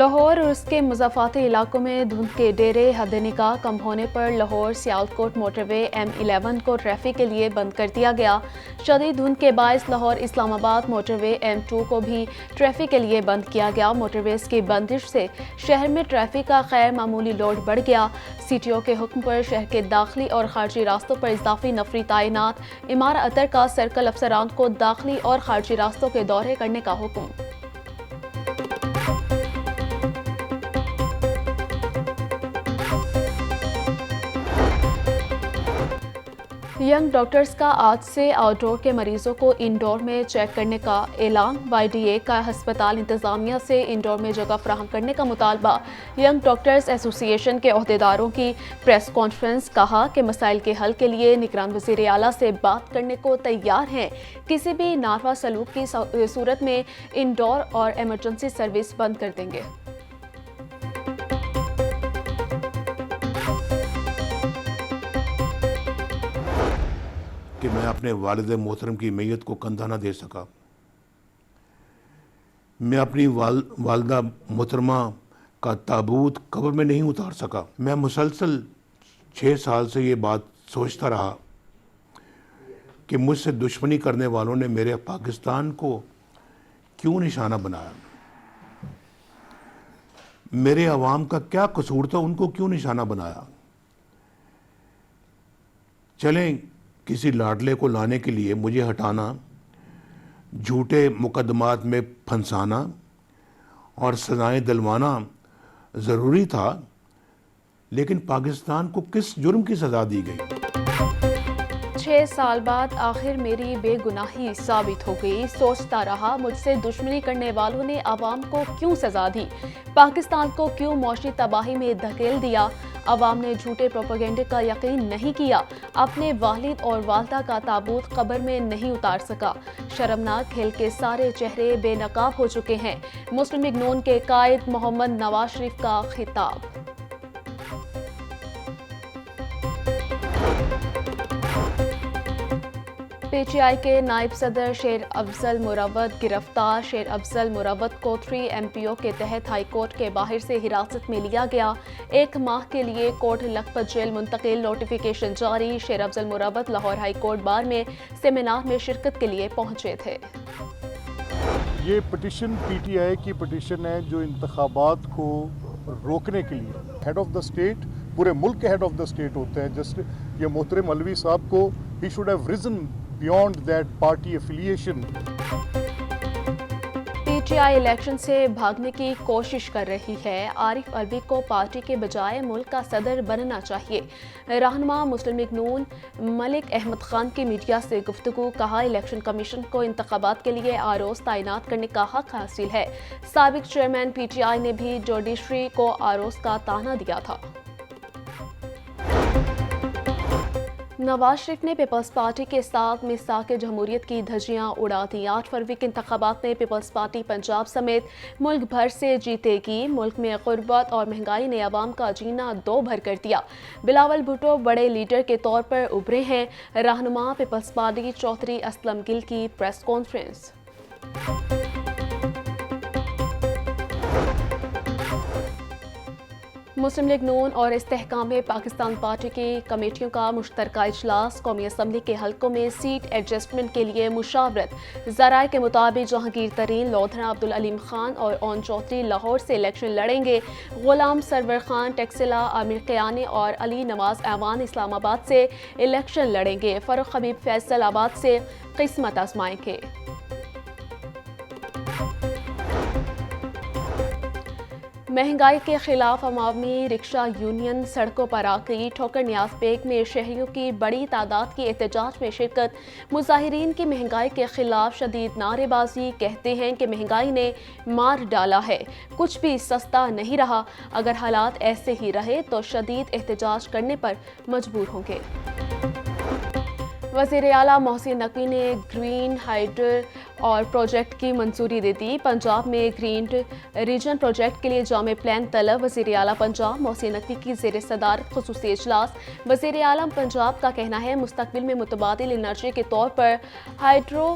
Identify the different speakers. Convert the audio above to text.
Speaker 1: لاہور اور اس کے مضافاتی علاقوں میں دھند کے ڈیرے حد نکاح کم ہونے پر لاہور سیالکوٹ موٹر وے M11 کو ٹریفک کے لیے بند کر دیا گیا۔ شدید دھند کے باعث لاہور اسلام آباد موٹر وے M2 کو بھی ٹریفک کے لیے بند کیا گیا۔ موٹر ویز کی بندش سے شہر میں ٹریفک کا غیر معمولی لوڈ بڑھ گیا۔ CTO کے حکم پر شہر کے داخلی اور خارجی راستوں پر اضافی نفری تعینات۔ امارہ اتر کا سرکل افسران کو داخلی اور خارجی راستوں کے دورے کرنے کا حکم۔ ینگ ڈاکٹرز کا آج سے آؤٹ ڈور کے مریضوں کو انڈور میں چیک کرنے کا اعلان۔ YDA کا ہسپتال انتظامیہ سے انڈور میں جگہ فراہم کرنے کا مطالبہ۔ ینگ ڈاکٹرز ایسوسی ایشن کے عہدیداروں کی پریس کانفرنس۔ کہا کہ مسائل کے حل کے لیے نگران وزیر اعلیٰ سے بات کرنے کو تیار ہیں۔ کسی بھی ناروا سلوک کی صورت میں انڈور اور ایمرجنسی سروس بند کر دیں گے۔
Speaker 2: کہ میں اپنے والد محترم کی میت کو کندھا نہ دے سکا، میں اپنی والدہ محترمہ کا تابوت قبر میں نہیں اتار سکا۔ میں مسلسل 6 سال سے یہ بات سوچتا رہا کہ مجھ سے دشمنی کرنے والوں نے میرے پاکستان کو کیوں نشانہ بنایا، میرے عوام کا کیا قصور تھا، ان کو کیوں نشانہ بنایا۔ چلیں کسی لاڈلے کو لانے کے لیے مجھے ہٹانا، جھوٹے مقدمات میں پھنسانا اور سزائیں دلوانا ضروری تھا، لیکن پاکستان کو کس جرم کی سزا دی گئی؟
Speaker 1: 6 سال بعد آخر میری بے گناہی ثابت ہو گئی۔ سوچتا رہا مجھ سے دشمنی کرنے والوں نے عوام کو کیوں سزا دی، پاکستان کو کیوں معاشی تباہی میں دھکیل دیا۔ عوام نے جھوٹے پروپیگنڈے کا یقین نہیں کیا، اپنے والد اور والدہ کا تابوت قبر میں نہیں اتار سکا۔ شرمناک کھیل کے سارے چہرے بے نقاب ہو چکے ہیں۔ مسلم لیگ نون کے قائد محمد نواز شریف کا خطاب۔ PTI کے نائب صدر شیر افضل مروت گرفتار۔ شیر افضل مروت کو 3 MPO کے تحت ہائی کورٹ کے باہر سے حراست میں لیا گیا۔ 1 ماہ کے لیے کوٹ لکھپت جیل منتقل، نوٹیفیکیشن جاری۔ شیر افضل مروت لاہور ہائی کورٹ بار میں سیمینار میں شرکت کے لیے پہنچے تھے۔
Speaker 3: یہ پٹیشن PTI کی پٹیشن ہے جو انتخابات کو روکنے کے لیے ہیڈ آف دا اسٹیٹ، پورے ملک کے ہیڈ آف دا اسٹیٹ ہوتے ہیں۔ جسٹ یہ محترم علوی صاحب کو he should have reason beyond that party affiliation.
Speaker 1: PTI election سے بھاگنے کی کوشش کر رہی ہے۔ عارف علوی کو پارٹی کے بجائے ملک کا صدر بننا چاہیے۔ رہنما مسلم لیگ نون ملک احمد خان کی میڈیا سے گفتگو۔ کہا الیکشن کمیشن کو انتخابات کے لیے آروز تعینات کرنے کا حق حاصل ہے۔ سابق چیئرمین PTI نے بھی جوڈیشری کو آروز کا طعنہ دیا تھا۔ نواز شریف نے پیپلز پارٹی کے ساتھ میثاق جمہوریت کی دھجیاں اڑا دیں۔ 8 فروری کے انتخابات میں پیپلز پارٹی پنجاب سمیت ملک بھر سے جیتے گی۔ ملک میں غربت اور مہنگائی نے عوام کا جینا دو بھر کر دیا۔ بلاول بھٹو بڑے لیڈر کے طور پر ابھرے ہیں۔ رہنما پیپلز پارٹی چودھری اسلم گل کی پریس کانفرنس۔ مسلم لیگ نون اور استحکام پاکستان پارٹی کی کمیٹیوں کا مشترکہ اجلاس۔ قومی اسمبلی کے حلقوں میں سیٹ ایڈجسٹمنٹ کے لیے مشاورت۔ ذرائع کے مطابق جہانگیر ترین لودھنا عبدالعلیم خان اور اون چودھری لاہور سے الیکشن لڑیں گے۔ غلام سرور خان ٹیکسلا، عامر قیانی اور علی نواز ایوان اسلام آباد سے الیکشن لڑیں گے۔ فاروق حبیب فیصل آباد سے قسمت آزمائیں گے۔ مہنگائی کے خلاف عوامی رکشہ یونین سڑکوں پر آ گئی۔ ٹھوکر نیاز بیگ میں شہریوں کی بڑی تعداد کی احتجاج میں شرکت۔ مظاہرین کی مہنگائی کے خلاف شدید نعرے بازی۔ کہتے ہیں کہ مہنگائی نے مار ڈالا ہے، کچھ بھی سستا نہیں رہا۔ اگر حالات ایسے ہی رہے تو شدید احتجاج کرنے پر مجبور ہوں گے۔ وزیر اعلیٰ محسن نقوی نے گرین ہائیڈر اور پروجیکٹ کی منظوری دے دی۔ پنجاب میں گرین ریجن پروجیکٹ کے لیے جامع پلان طلب۔ وزیر اعلیٰ پنجاب محسن نقوی کی زیر صدارت خصوصی اجلاس۔ وزیر اعلیٰ پنجاب کا کہنا ہے مستقبل میں متبادل انرجی کے طور پر ہائیڈرو